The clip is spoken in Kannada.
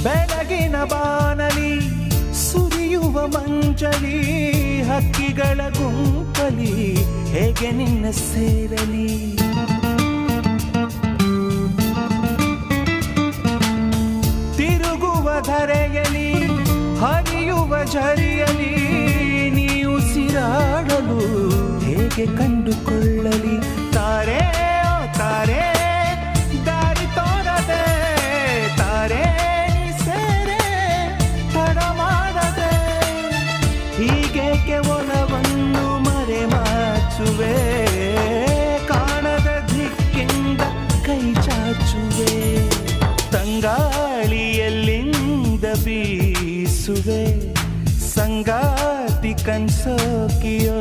ಬೆಳಗಿನ ಬಾನಲಿ ಸುರಿಯುವ ಮಂಜಲಿ ಹಕ್ಕಿಗಳ ಗುಂಪಲಿ ಹೇಗೆ ನಿನ್ನ ಸೇರಲಿ ತಿರುಗುವ ಧರೆಯಲಿ ಹರಿಯುವ ಝರಿಯಲಿ ನೀ ಉಸಿರಾಡಲು ಹೇಗೆ ಕಂಡುಕೊಳ್ಳಲಿ ತಾರೆ ಓ ತಾರೆ ದಾರಿ ತೋರದೆ ತಾರೆ ನೀ ಸೇರೆ ತಡ ಮಾಡದೆ ಹೀಗೇಕೆ ಒಲವನ್ನು ಮರೆಮಾಚುವೆ ಕಾಣದ ದಿಕ್ಕಿಂದ ಕೈ ಚಾಚುವೆ ತಂಗಾಳಿಯಲ್ಲಿಂದ ಬೀಸುವೆ ಸಂಗಾತಿ ಕನ್ಸೋಕಿಯೋ